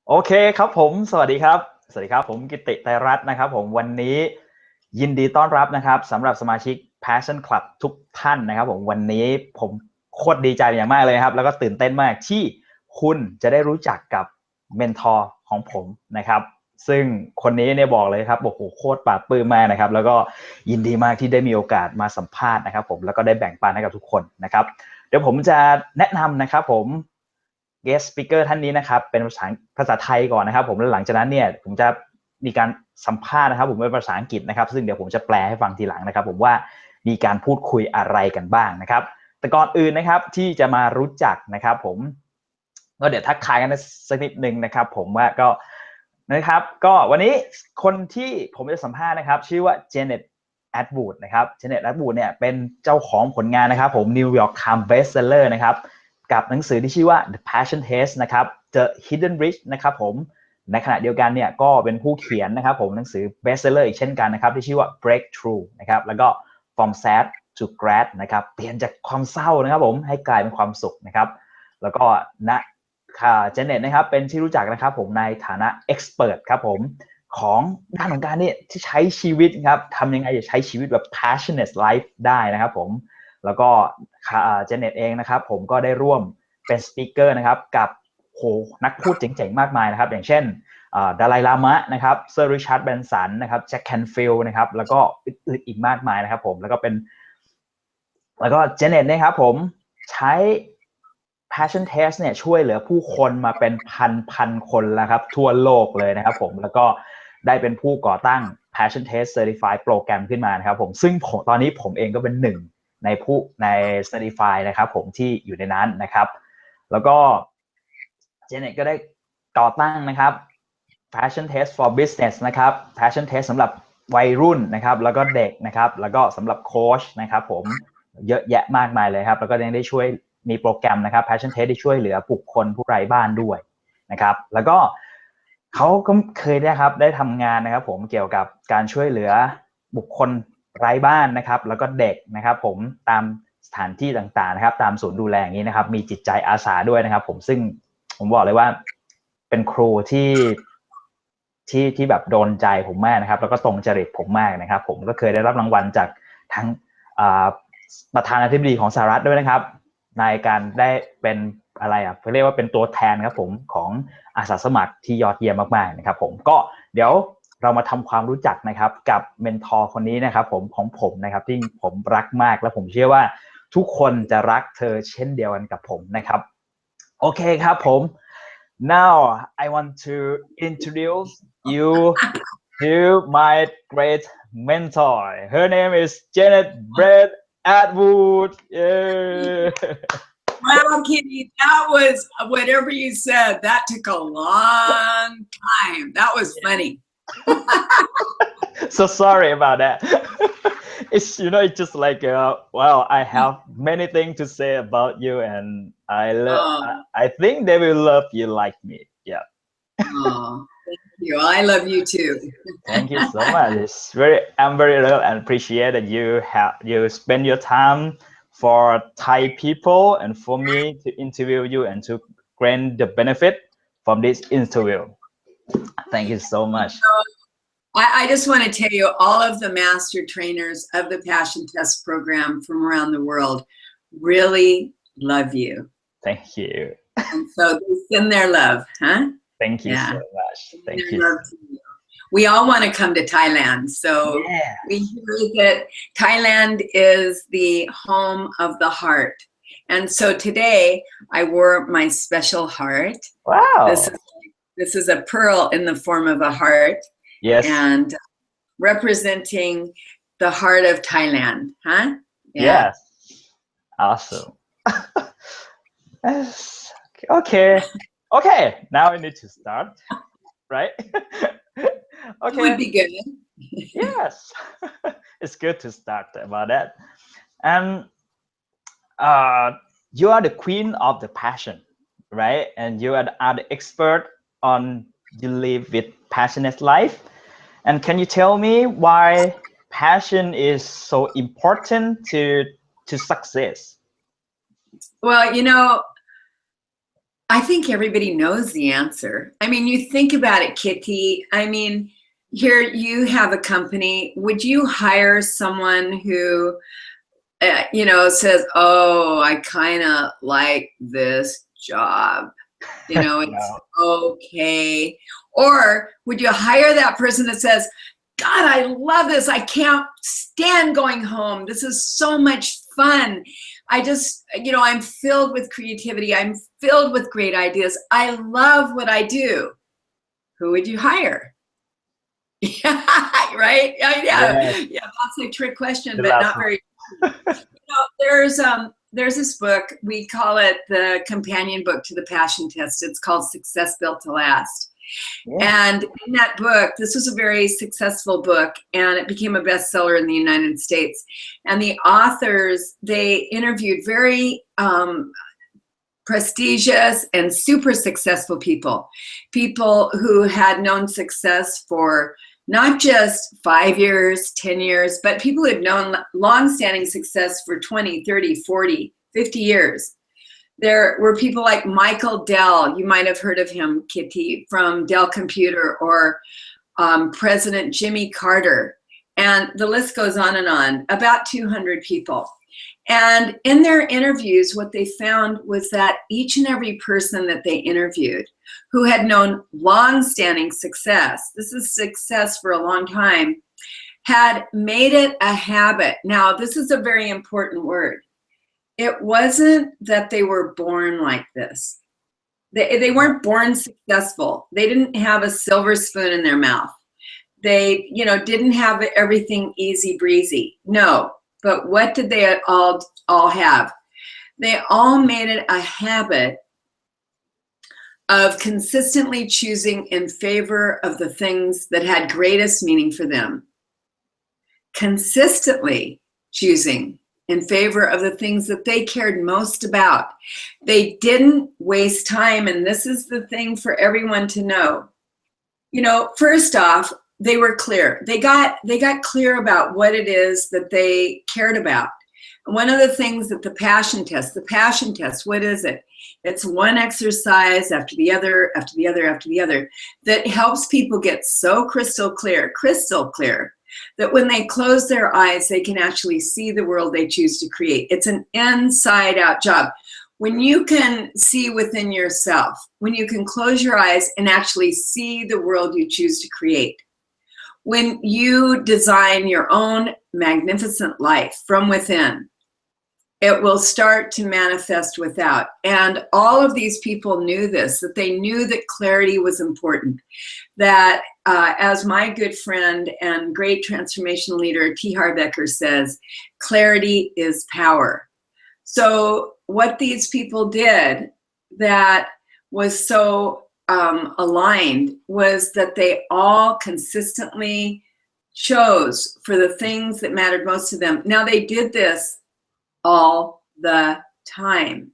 โอเคครับผมสวัสดีครับผมกิติไตรรัตน์นะครับผมวันนี้ยินดีต้อนรับนะครับสำหรับสมาชิก Passion Club ทุกท่านนะครับผมวันนี้ผมโคตรดีใจอย่างมากเลยครับแล้วก็ตื่นเต้นมากที่คุณจะได้รู้จักกับเมนทอร์ของผมนะครับซึ่งคนนี้เนี่ยบอกเลยครับโอ้โหโคตรปลาบปลื้มมากนะครับแล้วก็ยินดีมากที่ได้มีโอกาสมาสัมภาษณ์นะครับผมแล้วก็ได้แบ่งปันให้กับทุกคนนะครับเดี๋ยวผมจะแนะนำนะครับผม guest speaker ท่านนี้นะครับเป็นภาษาไทยก่อนนะครับผมแล้วหลังจากนั้นเนี่ยผมจะมีการสัมภาษณ์นะครับผมเป็นภาษาอังกฤษนะครับซึ่งเดี๋ยวผมจะแปลให้ฟังทีหลังนะครับผมว่ามีการพูดคุยอะไรกันบ้างนะครับแต่ก่อนอื่นนะครับที่จะมารู้จักนะครับผมก็เดี๋ยวทักทายกันสักนิดนึงนะครับผมว่าก็นะครับก็วันนี้คนที่ผมจะสัมภาษณ์นะครับชื่อว่าเจเน็ตแอดวูดนะครับเจเน็ตแอดวูดเนี่ยเป็นเจ้าของผลงานนะครับผม New York Times Bestseller นะครับกับหนังสือที่ชื่อว่า The Passion Test นะครับ The Hidden Rich นะครับผมในขณะเดียวกันเนี่ยก็เป็นผู้เขียนนะครับผมหนังสือ Bestseller อีกเช่นกันนะครับที่ชื่อว่า Breakthrough นะครับแล้วก็ From Sad to Glad นะครับเปลี่ยนจากความเศร้านะครับผมให้กลายเป็นความสุขนะครับแล้วก็เจเน็ตนะครับเป็นที่รู้จักนะครับผมในฐานะ expert ครับผมของด้านของการเนี่ยที่ใช้ชีวิตครับทำยังไงจะใช้ชีวิตแบบ passionate life ได้นะครับผมแล้วก็เจเน็ตเองนะครับผมก็ได้ร่วมเป็นสปีกเกอร์นะครับกับโหนักพูดเจ๋งๆมากมายนะครับอย่างเช่นดาไลลามะนะครับเซอร์ริชาร์ดแบรนสันนะครับแจ็คแคนฟิลด์นะครับแล้วก็อื่นๆอีกมากมายนะครับผมแล้วก็เจเน็ตนะครับผมใช้ Passion Test เนี่ยช่วยเหลือผู้คนมาเป็นพันคนแล้วครับทั่วโลกเลยนะครับผมแล้วก็ได้เป็นผู้ก่อตั้ง Passion Test Certified โปรแกรมขึ้นมานะครับผมซึ่งตอนนี้ผมเองก็เป็นหนึ่งใน Certify นะครับผมที่อยู่ในนั้นนะครับแล้วก็เจเน็ตก็ได้ก่อตั้งนะครับ Passion Test for Business นะครับ Passion Test สำหรับวัยรุ่นนะครับแล้วก็เด็กนะครับแล้วก็สำหรับโค้ชนะครับผมเยอะแยะมากมายเลยครับแล้วก็ยังได้ช่วยมีโปรแกรมนะครับ Passion Test ที่ช่วยเหลือบุคคลผู้ไร้บ้านด้วยนะครับแล้วก็เขาก็เคยนะครับได้ทำงานนะครับผมเกี่ยวกับการช่วยเหลือบุคคลไร้บ้านนะครับแล้วก็เด็กนะครับผมตามสถานที่ต่างๆนะครับตามศูนย์ดูแลอย่างนี้นะครับมีจิตใจอาสาด้วยนะครับผมซึ่งผมบอกเลยว่าเป็นครูที่แบบโดนใจผมมากนะครับแล้วก็ตรงจริตผมมากนะครับผมก็เคยได้รับรางวัลจากทั้งประธานาธิบดีของสหรัฐด้วยนะครับในการได้เป็นอะไรเขาเรียกว่าเป็นตัวแทนครับผมของอาสาสมัครที่ยอดเยี่ยมมากๆนะครับผมก็เดี๋ยวเรามาทำความรู้จักนะครับกับเมนทอร์คนนี้นะครับผมของผมนะครับที่ผมรักมากและผมเชื่อว่าทุกคนจะรักเธอเช่นเดียวกันกับผมนะครับโอเคครับผม Now I want to introduce you to my great mentor. Her name is Janet Brett Atwood. Yeah. Wow, Kitty, that was whatever you said. That took a long time. That was funny. So sorry about that. It's it's just like well, I have many things to say about you, and I think they will love you like me. Yeah. Oh, thank you. I love you too. Thank you so much. I'm very love and appreciate that you spend your time for Thai people and for me to interview you and to grant the benefit from this interview. Thank you so much. I just want to tell you, all of the master trainers of the Passion Test program from around the world really love you. Thank you. And so they send their love, huh? Thank you so much. Thank you. We all want to come to Thailand. So we hear that Thailand is the home of the heart. And so today I wore my special heart. Wow. This is a pearl in the form of a heart. Yes. And representing the heart of Thailand, huh? Yeah. Yes. Awesome. Yes. Okay. Okay. Now I need to start, right? Okay. It would be good. Yes. It's good to start about that. And you are the queen of the passion, right? And you are the expert on you live with passionate life. And can you tell me why passion is so important to success? Well, I think everybody knows the answer. I mean, you think about it, Kitty. I mean, here you have a company. Would you hire someone who, you know, says, "Oh, I kind of like this job. You know, it's No. okay." Or would you hire that person that says, "God, I love this. I can't stand going home. This is so much fun. I just, you know, I'm filled with creativity. I'm filled with great ideas. I love what I do." Who would you hire? Yeah, right? Yeah, Yes. yeah, that's a trick question, The but last not one. very. You know, there's this book, we call it the companion book to the Passion Test. It's called Success Built to Last. Yeah. And in that book, this was a very successful book, and it became a bestseller in the United States. And the authors, they interviewed very prestigious and super successful people who had known success for not just 5 years, 10 years, but people who had known long-standing success for 20, 30, 40, 50 years. There were people like Michael Dell. You might have heard of him, Kitty, from Dell Computer, or President Jimmy Carter. And the list goes on and on, about 200 people. And in their interviews, what they found was that each and every person that they interviewed who had known long-standing success, this is success for a long time, had made it a habit. Now, this is a very important word. It wasn't that they were born like this. They weren't born successful. They didn't have a silver spoon in their mouth. They, you know, didn't have everything easy breezy. No. But what did they all have? They all made it a habit of consistently choosing in favor of the things that had greatest meaning for them. Consistently choosing in favor of the things that they cared most about. They didn't waste time, and this is the thing for everyone to know. You know, first off, they were clear. They got clear about what it is that they cared about. And one of the things that the passion test, what is it? It's one exercise after the other, after the other, after the other, that helps people get so crystal clear, that when they close their eyes, they can actually see the world they choose to create. It's an inside out job. When you can see within yourself, when you can close your eyes and actually see the world you choose to create, when you design your own magnificent life from within, it will start to manifest without. And all of these people knew this, that they knew that clarity was important. That as my good friend and great transformation leader, T. Harv Eker says, clarity is power. So what these people did that was so aligned was that they all consistently chose for the things that mattered most to them. Now, they did this all the time,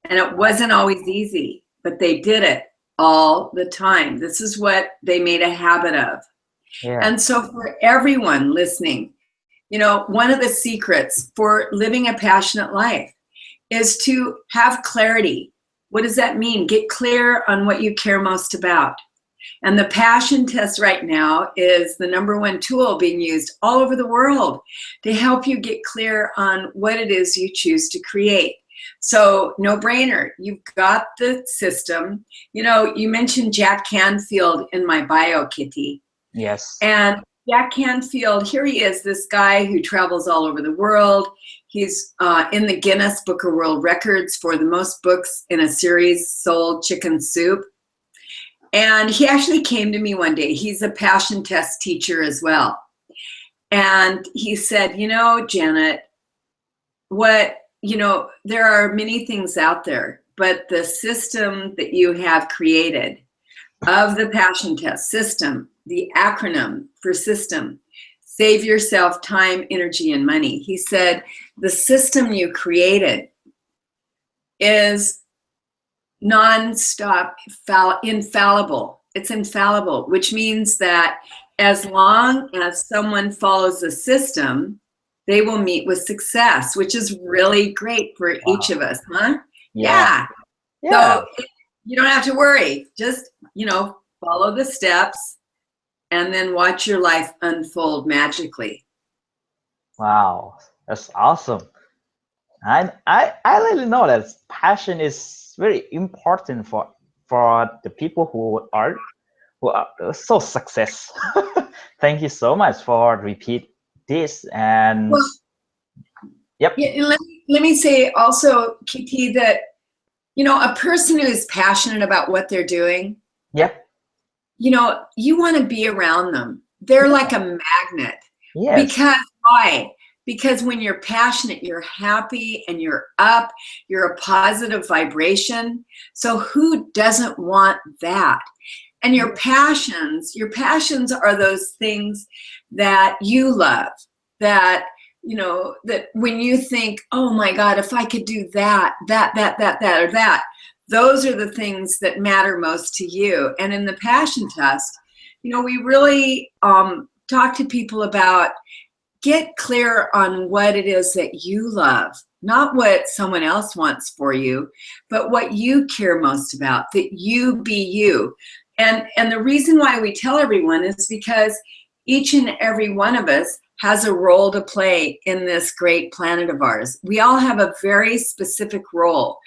and it wasn't always easy, but they did it all the time. This is what they made a habit of. Yeah. And so for everyone listening, you know, one of the secrets for living a passionate life is to have clarity. What does that mean? Get clear on what you care most about. And the passion test right now is the #1 tool being used all over the world to help you get clear on what it is you choose to create. So no brainer, you've got the system. You know, you mentioned Jack Canfield in my bio, Kitty. Yes. And Jack Canfield, here he is, this guy who travels all over the world. He's in the Guinness Book of World Records for the most books in a series sold, chicken soup. And he actually came to me one day. He's a passion test teacher as well. And he said, you know, Janet, there are many things out there, but the system that you have created of the passion test system, the acronym for system, save yourself time, energy, and money. He said, the system you created is non-stop infallible. It's infallible, which means that as long as someone follows the system, they will meet with success, which is really great for each of us, huh? Yeah. So You don't have to worry. Just, follow the steps and then watch your life unfold magically. Wow, that's awesome. I really know that passion is very important for the people who are so success. Thank you so much for repeat this. And Well, yep. Yeah, let me say also, Kitty, that a person who is passionate about what they're doing, Yep. You want to be around them. They're like a magnet. Yes. Because why? Because when you're passionate, you're happy and you're up, you're a positive vibration. So who doesn't want that? And your passions are those things that you love, that that when you think, oh my God, if I could do that, or that, those are the things that matter most to you. And in the passion test, we really talk to people about get clear on what it is that you love, not what someone else wants for you, but what you care most about, that you be you. And the reason why we tell everyone is because each and every one of us has a role to play in this great planet of ours. We all have a very specific role.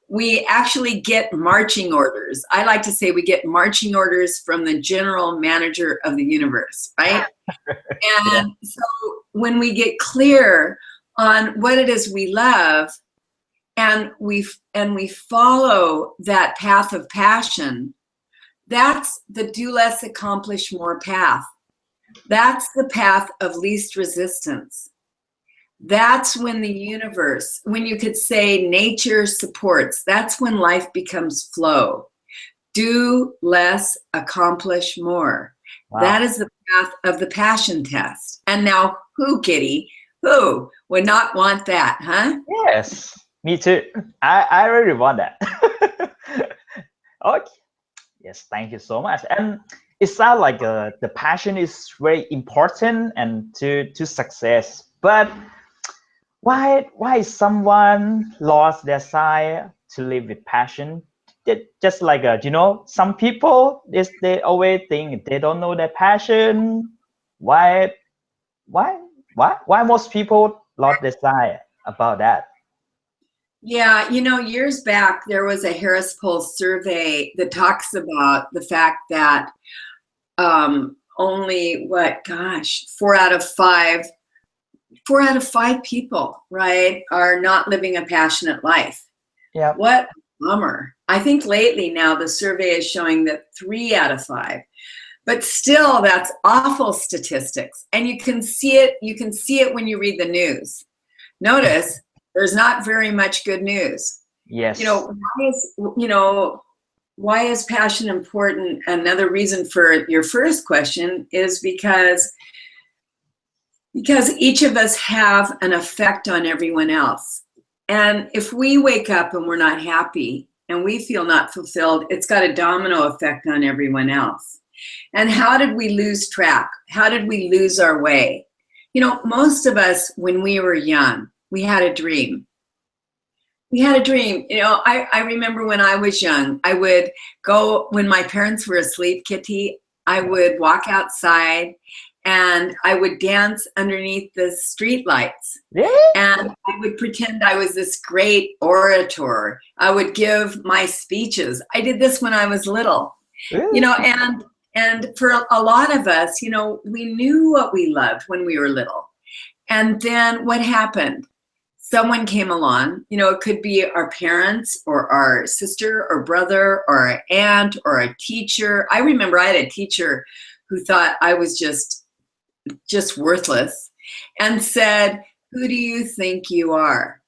We actually get marching orders. I like to say we get marching orders from the general manager of the universe, right? And so when we get clear on what it is we love and we follow that path of passion, that's the do less, accomplish more path. That's the path of least resistance. That's when the universe, when you could say nature supports, that's when life becomes flow. Do less, accomplish more. Wow. That is the path of the passion test. And now who, Kitty, who would not want that, huh? Yes, me too. I really want that. Okay. Yes, thank you so much. And it sounds like the passion is very important and to success. But why someone lost their desire to live with passion? Just like some people they always think they don't know their passion. Why most people lost their desire about that? Yeah, years back, there was a Harris Poll survey that talks about the fact that only 4 out of 5 people, right, are not living a passionate life. Yeah. What a bummer. I think lately now the survey is showing that 3 out of 5. But still, that's awful statistics. And you can see it when you read the news. Notice there's not very much good news. Yes. Why is passion important? Another reason for your first question is because each of us have an effect on everyone else. And if we wake up and we're not happy and we feel not fulfilled, it's got a domino effect on everyone else. And how did we lose track? How did we lose our way? Most of us, when we were young, we had a dream. We had a dream. I remember when I was young, I would go, when my parents were asleep, Kitty, I would walk outside and I would dance underneath the street lights. And I would pretend I was this great orator. I would give my speeches. I did this when I was little. And for a lot of us, we knew what we loved when we were little. And then what happened? Someone came along, it could be our parents or our sister or brother or our aunt or a teacher. I remember I had a teacher who thought I was just worthless and said, who do you think you are?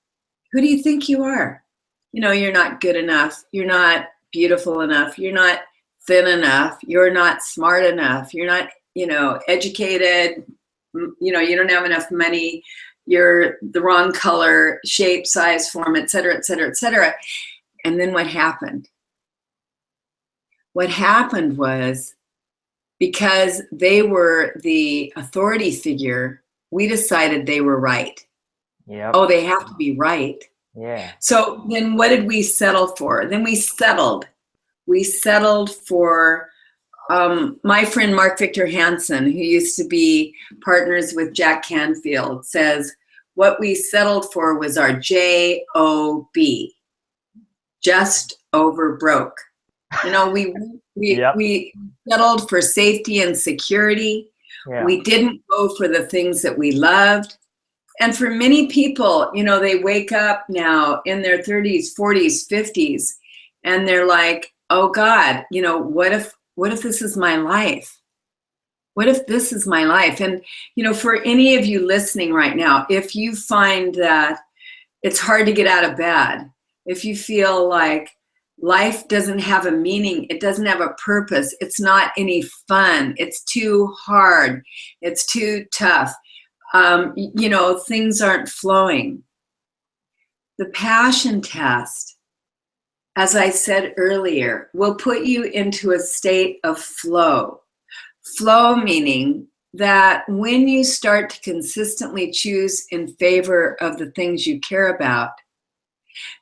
Who do you think you are? You're not good enough. You're not beautiful enough. You're not thin enough. You're not smart enough. You're not, educated. You don't have enough money. You're the wrong color, shape, size, form, et cetera, et cetera, et cetera. And then what happened? What happened was, because they were the authority figure, we decided they were right. Yeah. Oh, they have to be right. Yeah. So then what did we settle for? Then we settled We settled for, my friend Mark Victor Hansen, who used to be partners with Jack Canfield, says, what we settled for was our J-O-B, just over broke. You know, we settled for safety and security. Yeah. We didn't go for the things that we loved. And for many people, you know, they wake up now in their 30s, 40s, 50s, and they're like, oh God, you know, what if this is my life? What if this is my life? And, you know, for any of you listening right now, if you find that it's hard to get out of bed, if you feel like life doesn't have a meaning, it doesn't have a purpose, it's not any fun, it's too hard, it's too tough, you know, things aren't flowing. The passion test, as I said earlier, will put you into a state of flow. Flow meaning that when you start to consistently choose in favor of the things you care about,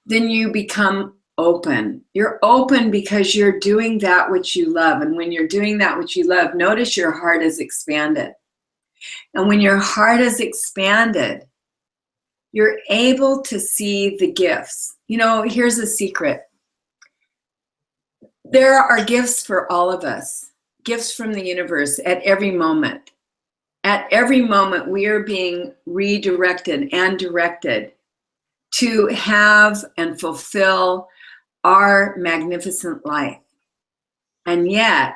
then you become open. You're open because you're doing that which you love. And when you're doing that which you love, notice your heart is expanded. And when your heart is expanded, you're able to see the gifts. You know, here's a secret. There are gifts for all of us, gifts from the universe at every moment. At every moment, we are being redirected and directed to have and fulfill our magnificent life. And yet,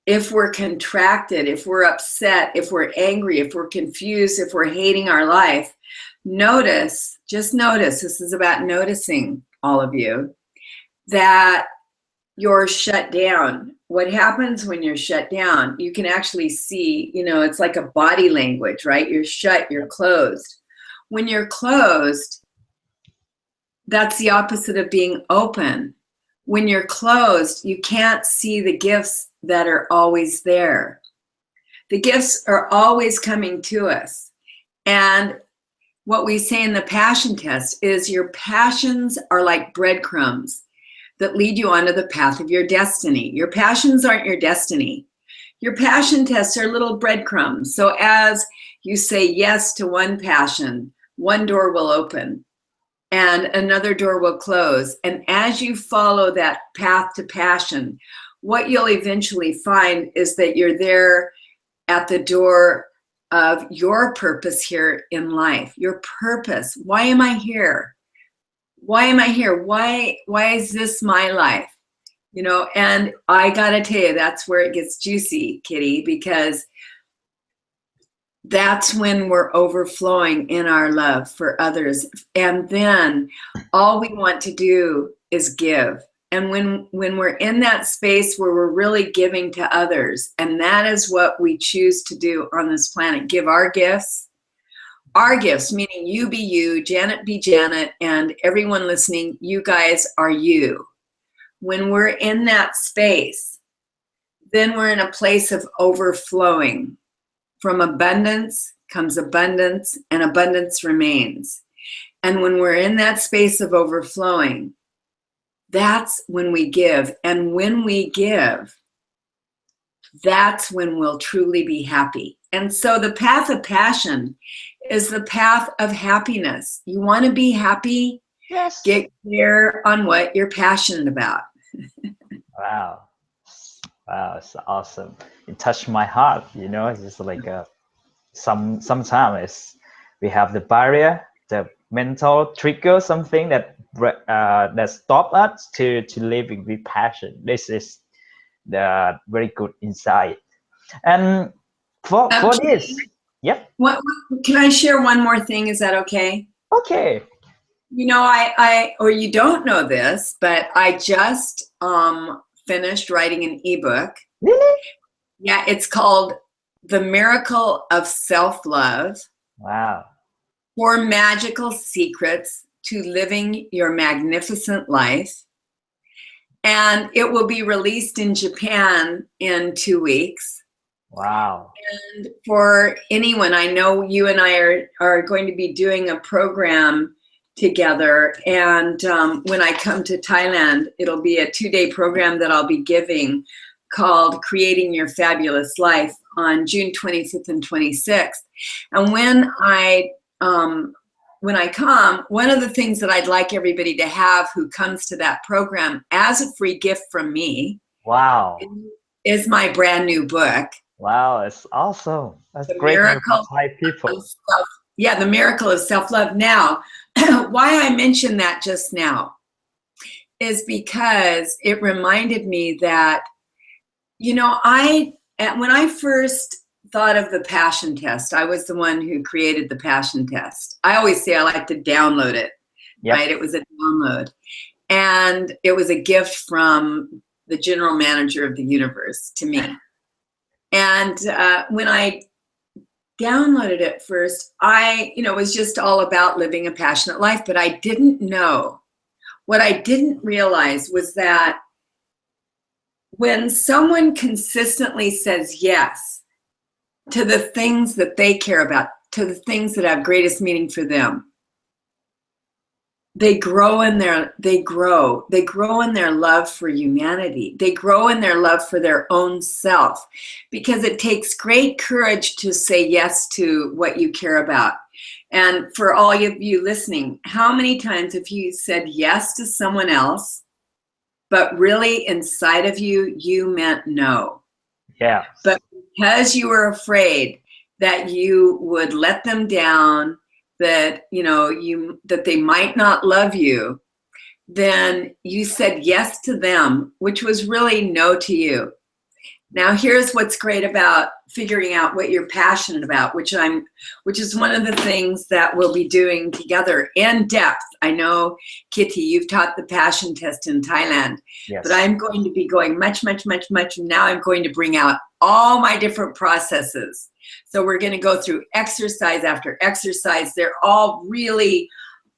if we're contracted, if we're upset, if we're angry, if we're confused, if we're hating our life, notice, just notice, this is about noticing, all of you, that you're shut down. What happens when you're shut down, you can actually see, you know, it's like a body language, right? You're shut, you're closed. When you're closed, that's the opposite of being open. When you're closed, you can't see the gifts that are always there. The gifts are always coming to us. And what we say in the passion test is your passions are like breadcrumbs that lead you onto the path of your destiny. Your passions aren't your destiny. Your passion tests are little breadcrumbs. So as you say yes to one passion, one door will open and another door will close. And as you follow that path to passion, what you'll eventually find is that you're there at the door of your purpose here in life. Your purpose. Why am I here? Why am I here? Why is this my life? You know, and I gotta tell you, that's where it gets juicy, Kitty, because that's when we're overflowing in our love for others. And then all we want to do is give. And when we're in that space where we're really giving to others, and that is what we choose to do on this planet, give our gifts, meaning you be you, Janet be Janet, and everyone listening, you guys are you. When we're in that space, then we're in a place of overflowing. From abundance comes abundance, and abundance remains. And when we're in that space of overflowing, that's when we give. And when we give, that's when we'll truly be happy. And so the path of passion is the path of happiness. You want to be happy? Yes. Get clear on what you're passionate about. Wow. Wow, it's awesome. It touched my heart, you know, it's just like sometimes we have the barrier, the mental trigger, something that stop us to living with passion. This is the very good insight. And for this, yep. What can I share one more thing? Is that okay? Okay. You know, I or you don't know this, but I just finished writing an ebook. Really? Yeah, it's called The Miracle of Self-Love. Wow. 4 Magical Secrets to Living Your Magnificent Life. And it will be released in Japan in 2 weeks. Wow. And for anyone, I know you and I are going to be doing a program together. And when I come to Thailand, it'll be a 2-day program that I'll be giving called Creating Your Fabulous Life on June 25th and 26th. And when I come, one of the things that I'd like everybody to have who comes to that program as a free gift from me, wow, is my brand new book. Wow, it's awesome. That's The great news Miracle for Thai people. The Miracle of Self-Love. Now, why I mentioned that just now is because it reminded me that, you know, when I first thought of the passion test, I was the one who created the passion test. I always say I like to download it, right? It was a download. And it was a gift from the general manager of the universe to me. And when I downloaded it first, it was just all about living a passionate life, but I didn't know. What I didn't realize was that when someone consistently says yes to the things that they care about, to the things that have greatest meaning for them, they grow in their love for humanity. They grow in their love for their own self, because it takes great courage to say yes to what you care about. And for all of you listening, how many times have you said yes to someone else, but really inside of you, you meant no? Yeah. But because you were afraid that you would let them down, that that they might not love you, then you said yes to them, which was really no to you. Now, here's what's great about figuring out what you're passionate about, which is one of the things that we'll be doing together in depth. I know, Kitty, you've taught the passion test in Thailand, but I'm going to be going much, much, much, much. Now I'm going to bring out all my different processes. So we're going to go through exercise after exercise. They're all really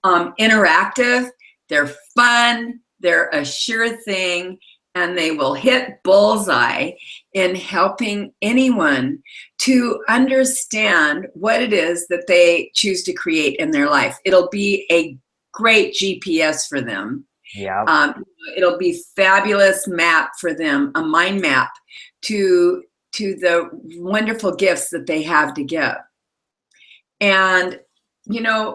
interactive. They're fun. They're a sure thing. And they will hit bullseye in helping anyone to understand what it is that they choose to create in their life. It'll be a great GPS for them. Yeah. It'll be fabulous map for them, a mind map to the wonderful gifts that they have to give. And,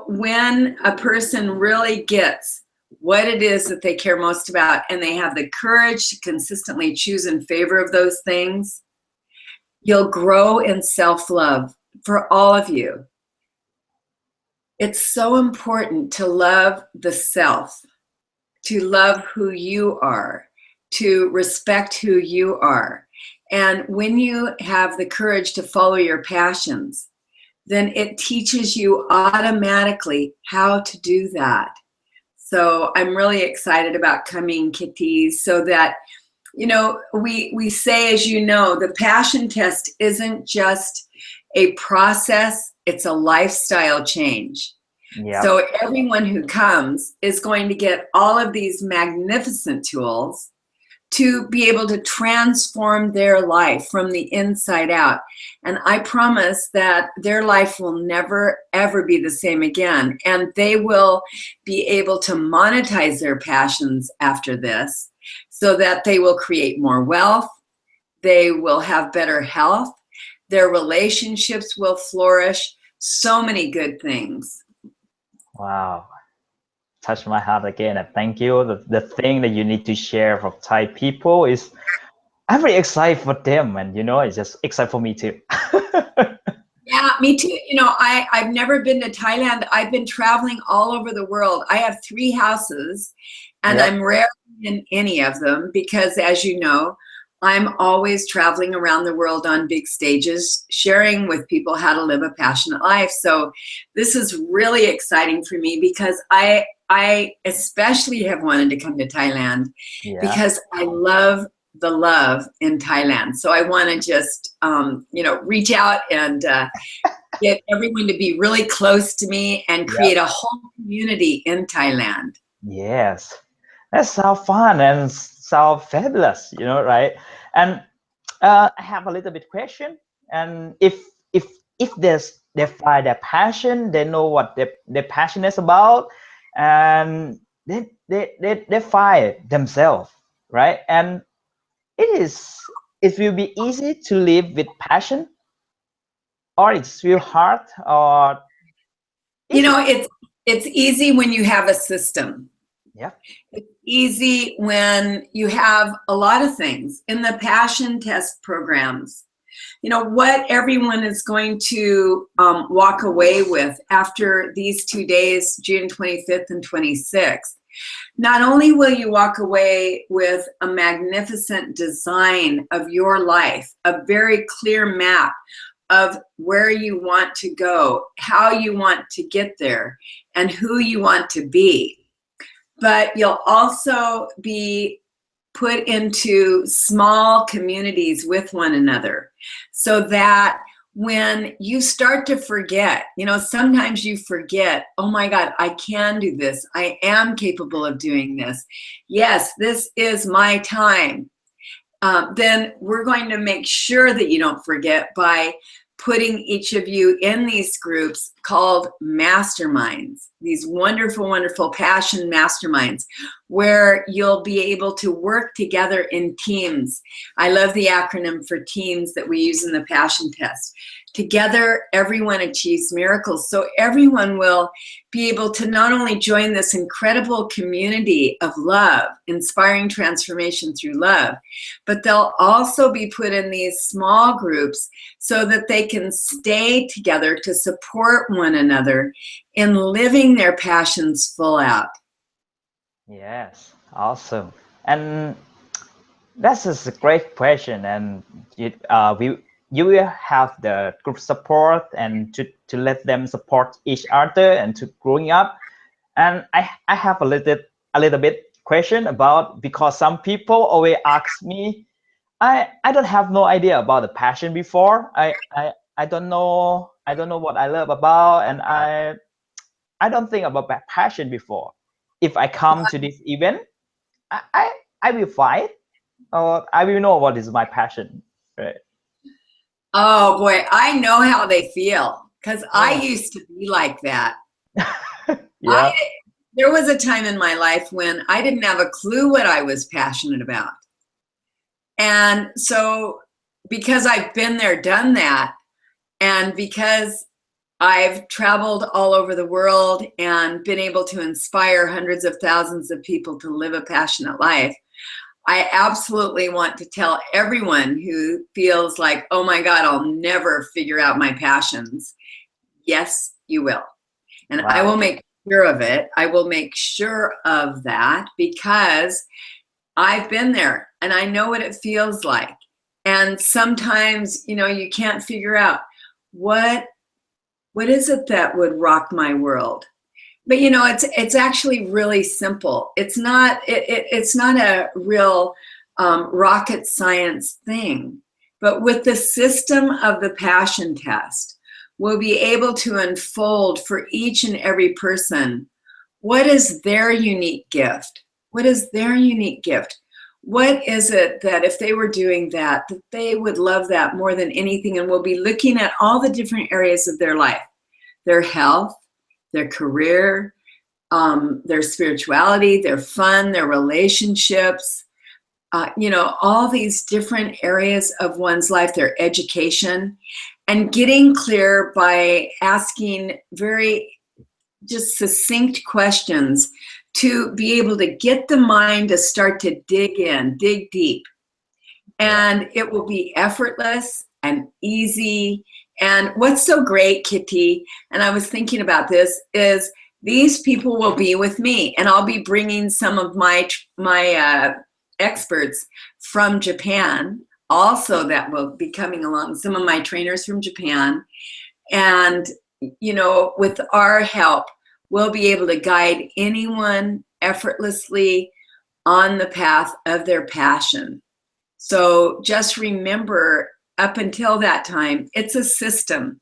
when a person really gets what it is that they care most about, and they have the courage to consistently choose in favor of those things, you'll grow in self-love. For all of you, it's so important to love the self, to love who you are, to respect who you are. And when you have the courage to follow your passions, then it teaches you automatically how to do that. So I'm really excited about coming, Kitty, so that, we say, as you know, the passion test isn't just a process, it's a lifestyle change. Yep. So everyone who comes is going to get all of these magnificent tools to be able to transform their life from the inside out. And I promise that their life will never, ever be the same again. And they will be able to monetize their passions after this, so that they will create more wealth, they will have better health, their relationships will flourish, so many good things. Wow. Touch my heart again, and thank you. The thing that you need to share for Thai people is, I'm very excited for them, and it's just excited for me too. Yeah, me too. I've never been to Thailand. I've been traveling all over the world. I have 3 houses, and I'm rarely in any of them because, as you know, I'm always traveling around the world on big stages, sharing with people how to live a passionate life. So this is really exciting for me because I especially have wanted to come to Thailand because I love the love in Thailand. So I want to just, reach out and get everyone to be really close to me and create a whole community in Thailand. Yes, that sounds fun and sound fabulous, right? And I have a little bit question. And if they find their passion, they know what their passion is about, and they find themselves, right? And it will be easy to live with passion, or it's real hard, or You know, it's easy when you have a system. yeah. It's easy when you have a lot of things in the passion test programs. You know, what everyone is going to walk away with after these 2 days, June 25th and 26th. Not only will you walk away with a magnificent design of your life, a very clear map of where you want to go, how you want to get there, and who you want to be, but you'll also be put into small communities with one another, so that when you start to forget, you know, sometimes you forget, oh my God, I can do this. I am capable of doing this. Yes, this is my time. Then we're going to make sure that you don't forget by putting each of you in these groups called masterminds, these wonderful, wonderful passion masterminds, where you'll be able to work together in teams. I love the acronym for teams that we use in the passion test. Together, everyone achieves miracles. So everyone will be able to not only join this incredible community of love, inspiring transformation through love, but they'll also be put in these small groups so that they can stay together to support one another in living their passions full out. Yes, awesome. And that's just a great question. And you will have the group support, and to let them support each other and to growing up. And I have a little bit question about, because some people always ask me, I don't have no idea about the passion before. I don't know what I love about, and I don't think about passion before. If I come to this event, I will find, or I will know what is my passion, right? Oh boy, I know how they feel, because I Yeah. used to be like that. Yeah. There was a time in my life when I didn't have a clue what I was passionate about. And so because I've been there, done that, and because I've traveled all over the world and been able to inspire hundreds of thousands of people to live a passionate life, I absolutely want to tell everyone who feels like, oh my God, I'll never figure out my passions. Yes, you will. And I Wow. will make sure of it. I will make sure of that, because I've been there and I know what it feels like. And sometimes, you know, you can't figure out what is it that would rock my world. But you know, it's actually really simple. It's not a real rocket science thing. But with the system of the passion test, we'll be able to unfold for each and every person what is their unique gift. What is their unique gift? What is it that if they were doing that they would love that more than anything? And we'll be looking at all the different areas of their life, their health, their career, their spirituality, their fun, their relationships, you know, all these different areas of one's life, their education, and getting clear by asking very just succinct questions to be able to get the mind to start to dig in, dig deep. And it will be effortless and easy. And what's so great, Kitty, and I was thinking about this, is these people will be with me, and I'll be bringing some of my experts from Japan also that will be coming along, some of my trainers from Japan. And, you know, with our help, we'll be able to guide anyone effortlessly on the path of their passion. So just remember, up until that time, it's a system.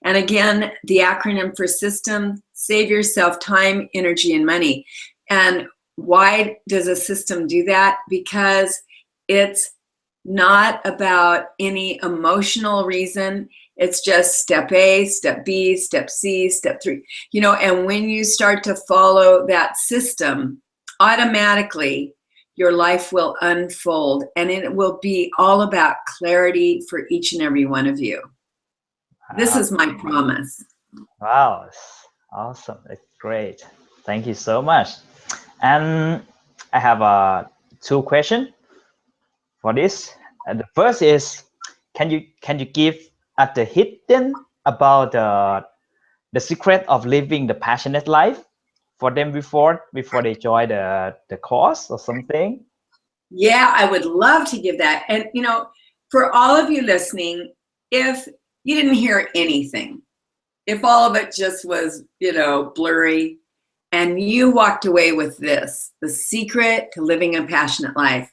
And again, the acronym for system: save yourself time, energy, and money. And why does a system do that? Because it's not about any emotional reason. It's just step A, step B, step C, step 3. You know, and when you start to follow that system, automatically your life will unfold, and it will be all about clarity for each and every one of you. This is my promise. Wow, awesome. It's great. Thank you so much. And I have 2 questions for this. And the first is, can you give us the hidden about the secret of living the passionate life for them before they join the course or something? Yeah, I would love to give that. And, you know, for all of you listening, if you didn't hear anything, if all of it just was, you know, blurry, and you walked away with this, the secret to living a passionate life,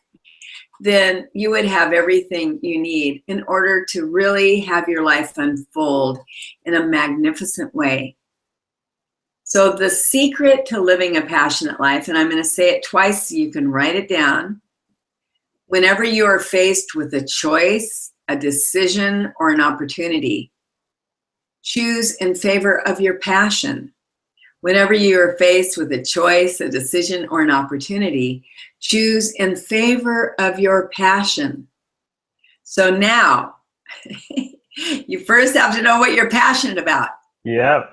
then you would have everything you need in order to really have your life unfold in a magnificent way. So the secret to living a passionate life, and I'm going to say it twice so you can write it down. Whenever you are faced with a choice, a decision, or an opportunity, choose in favor of your passion. Whenever you are faced with a choice, a decision, or an opportunity, choose in favor of your passion. So now, you first have to know what you're passionate about. Yeah.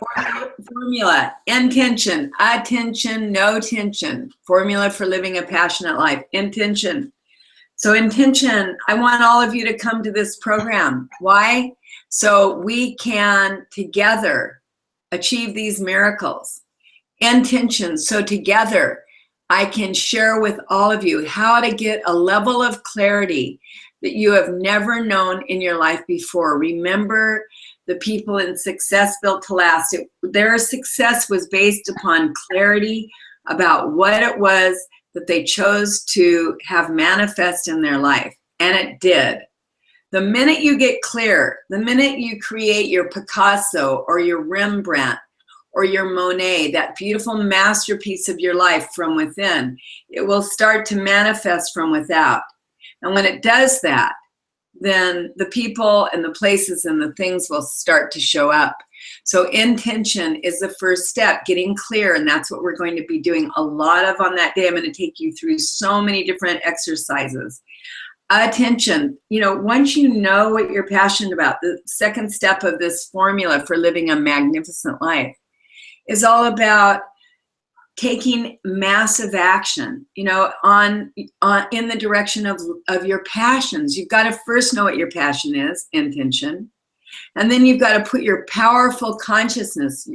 Formula, intention, attention, no tension. Formula for living a passionate life, intention. So intention, I want all of you to come to this program. Why? So we can together achieve these miracles. Intention, so together I can share with all of you how to get a level of clarity that you have never known in your life before. Remember, the people in Success Built to Last, their success was based upon clarity about what it was that they chose to have manifest in their life, and it did. The minute you get clear, the minute you create your Picasso or your Rembrandt or your Monet, that beautiful masterpiece of your life from within, it will start to manifest from without. And when it does that, then the people and the places and the things will start to show up. So intention is the first step, getting clear, and that's what we're going to be doing a lot of on that day. I'm going to take you through so many different exercises. Attention, you know, once you know what you're passionate about, the second step of this formula for living a magnificent life is all about taking massive action, you know, on in the direction of your passions. You've got to first know what your passion is, intention, and then you've got to put your powerful consciousness,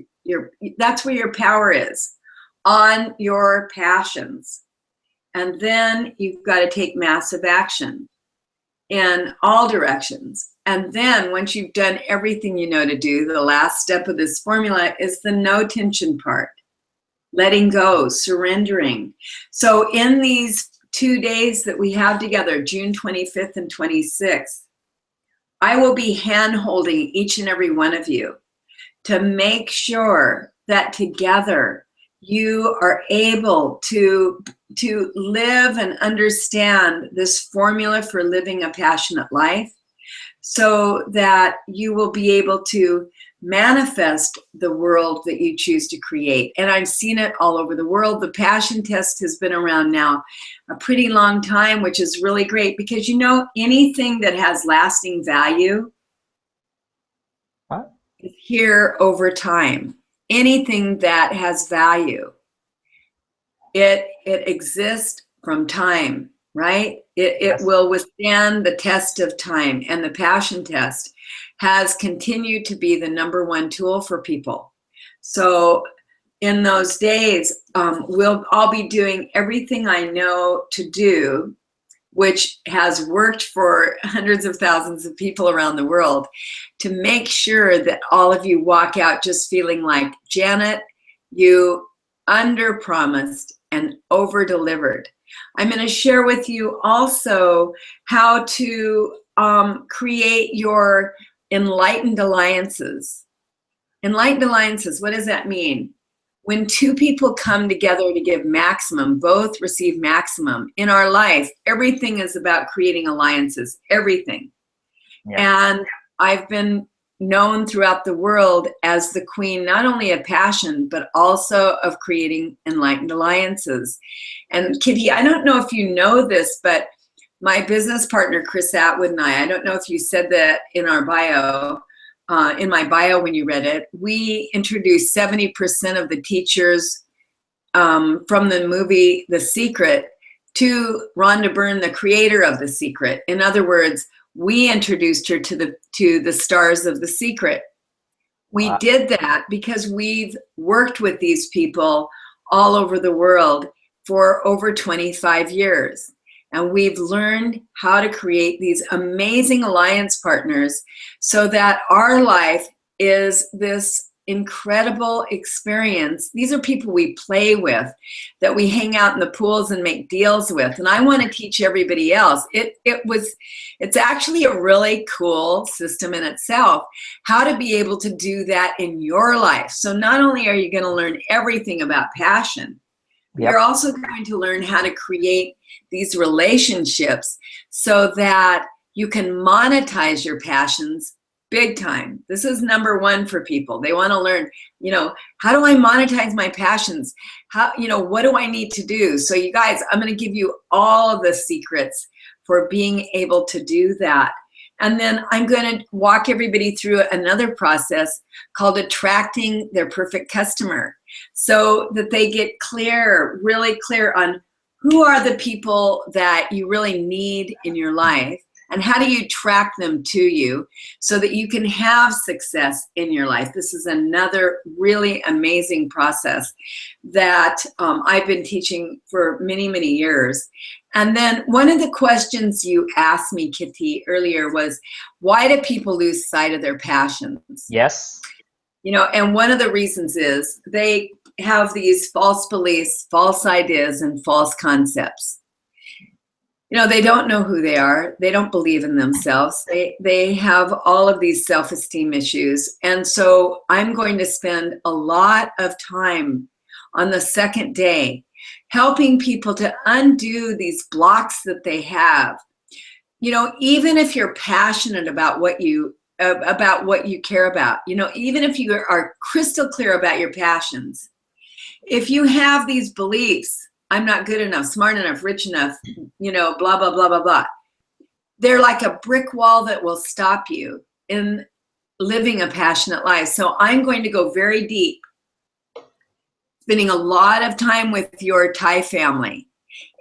that's where your power is, on your passions. And then you've got to take massive action in all directions. And then once you've done everything you know to do, the last step of this formula is the no tension part. Letting go, surrendering. So in these 2 days that we have together, June 25th and 26th, I will be hand-holding each and every one of you to make sure that together you are able to live and understand this formula for living a passionate life, so that you will be able to manifest the world that you choose to create. And I've seen it all over the world. The passion test has been around now a pretty long time, which is really great, because you know, anything that has lasting value is here over time. Anything that has value, it exists from time, right? It will withstand the test of time, and the passion test has continued to be the #1 tool for people. So in those days, I'll be doing everything I know to do, which has worked for hundreds of thousands of people around the world, to make sure that all of you walk out just feeling like, Janet, you under-promised and over-delivered. I'm going to share with you also how to create your enlightened alliances. Enlightened alliances, what does that mean? When 2 people come together to give maximum, both receive maximum. In our life, everything is about creating alliances, everything. Yeah. And I've been known throughout the world as the queen, not only of passion, but also of creating enlightened alliances. And Kitty, I don't know if you know this, but my business partner, Chris Attwood, and I don't know if you said that in our bio, in my bio when you read it, we introduced 70% of the teachers from the movie The Secret to Rhonda Byrne, the creator of The Secret. In other words, we introduced her to the stars of The Secret. We did that because we've worked with these people all over the world for over 25 years. And we've learned how to create these amazing alliance partners so that our life is this incredible experience. These are people we play with, that we hang out in the pools and make deals with. And I want to teach everybody else. It's actually a really cool system in itself, how to be able to do that in your life. So not only are you going to learn everything about passion, you're also going to learn how to create these relationships so that you can monetize your passions big time. This is number one for people. They want to learn, how do I monetize my passions? What do I need to do? So you guys, I'm going to give you all of the secrets for being able to do that. And then I'm going to walk everybody through another process called attracting their perfect customer, so that they get really clear on who are the people that you really need in your life, and how do you attract them to you so that you can have success in your life. This is another really amazing process that I've been teaching for many, many years. And then one of the questions you asked me, Kitty, earlier was, why do people lose sight of their passions? Yes. And one of the reasons is they have these false beliefs, false ideas, and false concepts. They don't know who they are. They don't believe in themselves. They have all of these self-esteem issues. And so I'm going to spend a lot of time on the second day helping people to undo these blocks that they have. Even if you're passionate about what you care about, even if you are crystal clear about your passions, if you have these beliefs, I'm not good enough, smart enough, rich enough, blah, blah, blah, blah, blah, they're like a brick wall that will stop you in living a passionate life. So I'm going to go very deep, spending a lot of time with your Thai family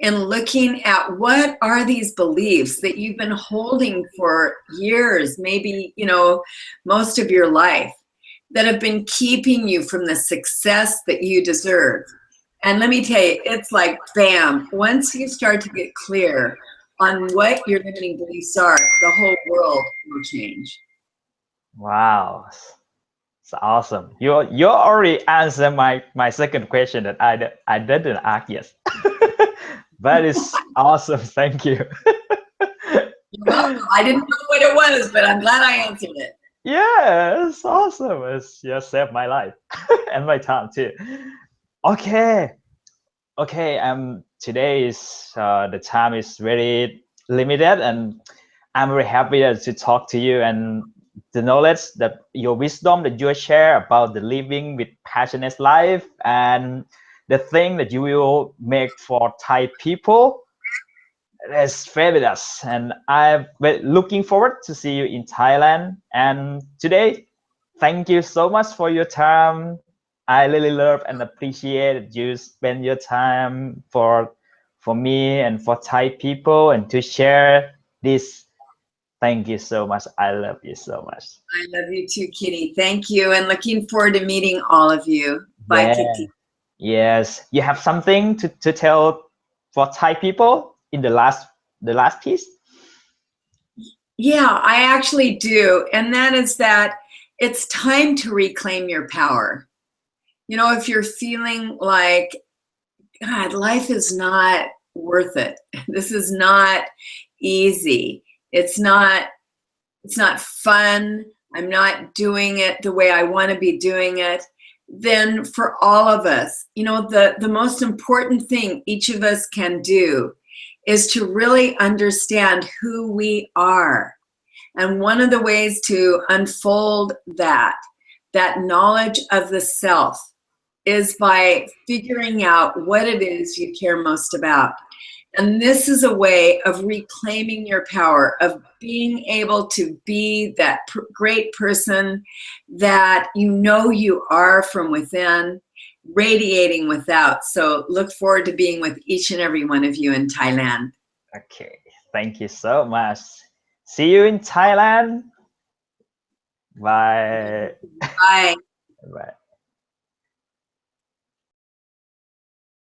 and looking at what are these beliefs that you've been holding for years, maybe, most of your life, that have been keeping you from the success that you deserve. And let me tell you, it's like, bam, once you start to get clear on what your limiting beliefs are, the whole world will change. Wow. It's awesome. You already answered my second question that I didn't ask yet. But it's awesome. Thank you. You're welcome. I didn't know what it was, but I'm glad I answered it. Yeah, it's awesome. It's just saved my life and my time too. Okay. Today is the time is very limited, and I'm very happy to talk to you, and the knowledge that your wisdom that you share about the living with passionate life and the thing that you will make for Thai people. It's fabulous, and I'm looking forward to see you in Thailand. And today, thank you so much for your time. I really love and appreciate you spend your time for me and for Thai people, and to share this. Thank you so much. I love you so much. I love you too, Kitty. Thank you, and looking forward to meeting all of you. Bye, Kitty. Yes, you have something to tell for Thai people in the last piece? Yeah, I actually do. And that is that it's time to reclaim your power. If you're feeling like, God, life is not worth it. This is not easy. It's not fun. I'm not doing it the way I want to be doing it. Then for all of us, the most important thing each of us can do is to really understand who we are And one of the ways to unfold that knowledge of the self is by figuring out what it is you care most about. And this is a way of reclaiming your power, of being able to be that great person that you know you are from within, radiating without. So look forward to being with each and every one of you in Thailand. Okay, thank you so much. See you in Thailand. Bye. Bye. Bye.